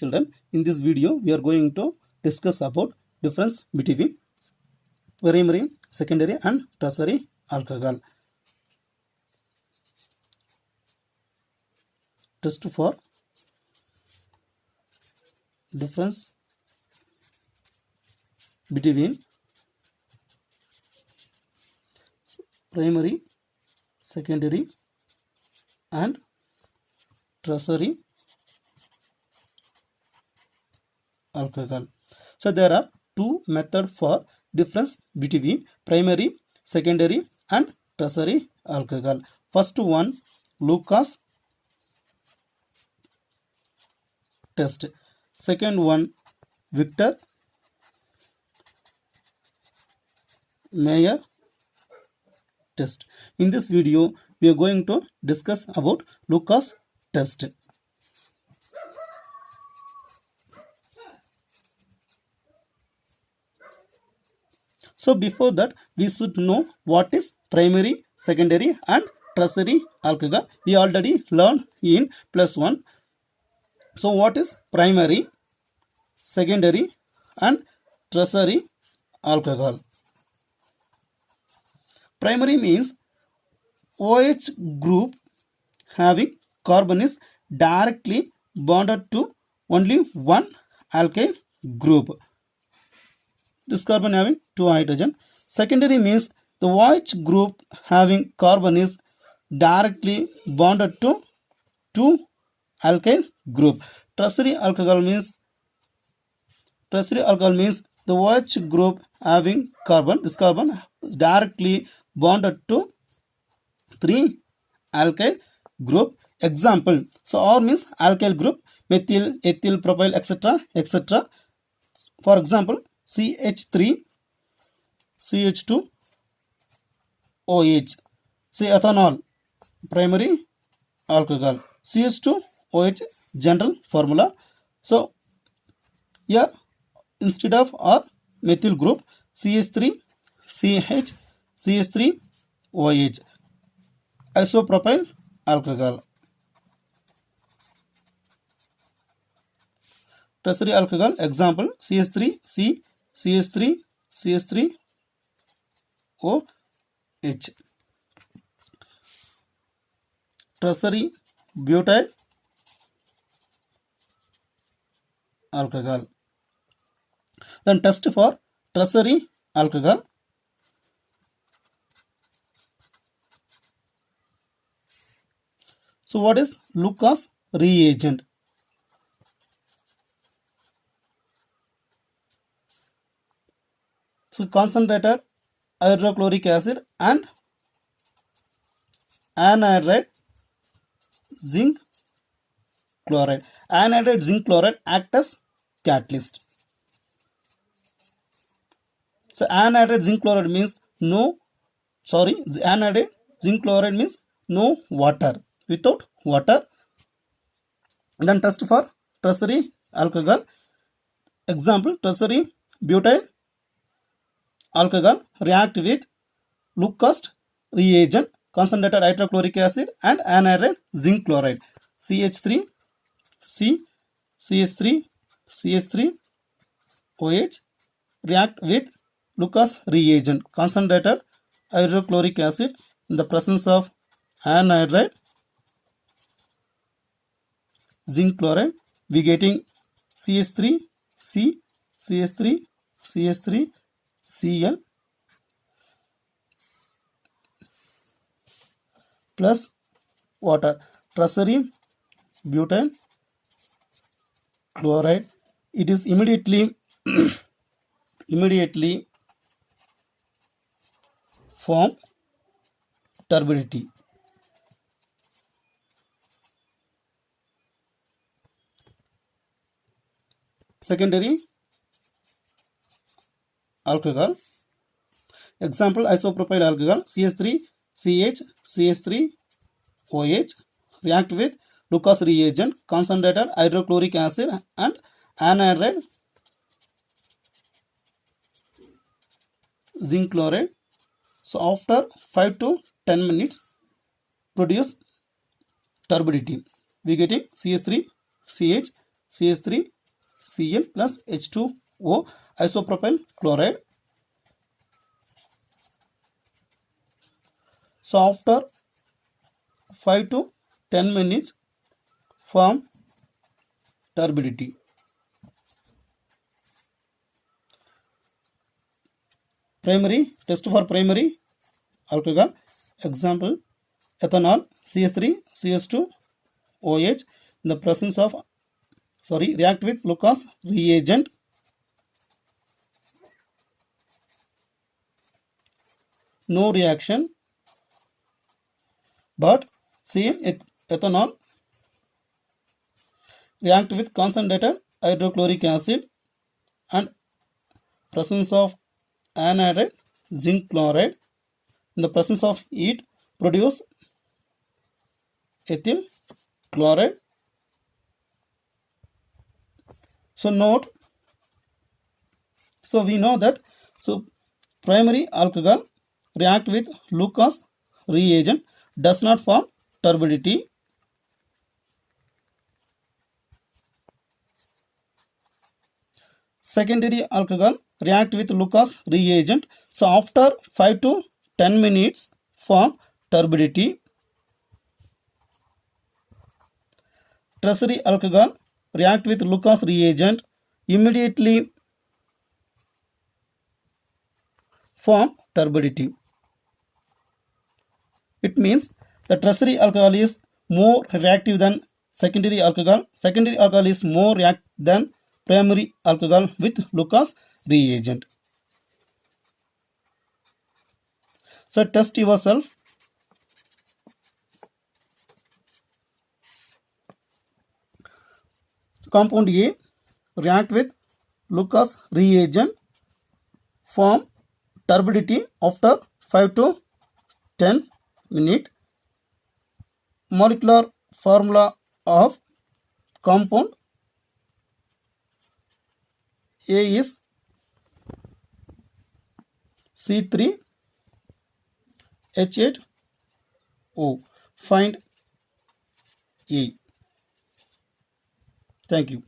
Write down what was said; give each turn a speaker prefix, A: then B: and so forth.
A: children. In this video, we are going to discuss about difference between primary, secondary, and tertiary alcohol. Test for difference between primary, secondary, and tertiary alcohol. So there are two methods for difference between primary, secondary, and tertiary alcohol. First one, Lucas test. Second one, Victor Mayer test. In this video, we are going to discuss about Lucas test. So before that, we should know what is primary, secondary, and tertiary alcohol. We already learned in +1. So what is primary, secondary, and tertiary alcohol? Primary means OH group having carbon is directly bonded to only one alkyl group. This carbon having two hydrogen. Secondary means the OH group having carbon is directly bonded to two alkyl group. Tertiary alcohol means the OH group having carbon, this carbon is directly bonded to three alkyl group. Example, so R means alkyl group, methyl, ethyl, propyl, etc., etc. For example, CH3, CH2, OH. See, ethanol, primary alcohol. CH2, OH, general formula. So here instead of R, methyl group, CH3, CH, CH3, OH, isopropyl alcohol. Tertiary alcohol, example, CH3, C, CH3, CH3, OH. Tertiary butyl alcohol. Then test for tertiary alcohol. So what is Lucas reagent? So concentrated hydrochloric acid and anhydride zinc chloride. Anhydride zinc chloride act as catalyst. So anhydride zinc chloride means anhydride zinc chloride means no water, without water. Then test for tertiary alcohol. Example, tertiary butyl alcohol react with Lucas reagent, concentrated hydrochloric acid and anhydride zinc chloride, CH3, C, CH3, CH3, OH react with Lucas reagent, concentrated hydrochloric acid in the presence of anhydride zinc chloride, we getting CH3, C, CH3, CH3, Cl plus water. Tertiary butyl chloride, it is immediately form turbidity. Secondary alcohol, example, isopropyl alcohol, CH3, CH, CH3, OH react with Lucas reagent, concentrated hydrochloric acid and anhydride zinc chloride. So after 5 to 10 minutes produce turbidity. We getting CH3, CH, CH3Cl plus H2O isopropyl chloride. So after 5 to 10 minutes form turbidity. Primary test for primary alcohol. Example, ethanol CH3 CH2 OH in the presence of react with Lucas reagent. No reaction, but same ethanol react with concentrated hydrochloric acid and presence of anhydride zinc chloride. In the presence of heat produce ethyl chloride. So note, so we know that primary alcohol react with Lucas reagent does not form turbidity. Secondary alcohol react with Lucas reagent. So after 5 to 10 minutes form turbidity. Tertiary alcohol react with Lucas reagent immediately form turbidity. It means the tertiary alcohol is more reactive than secondary alcohol. Secondary alcohol is more reactive than primary alcohol with Lucas reagent. So test yourself. Compound A react with Lucas reagent form turbidity after 5 to 10 minutes. Molecular formula of compound A is C3H8O. Find A. Thank you.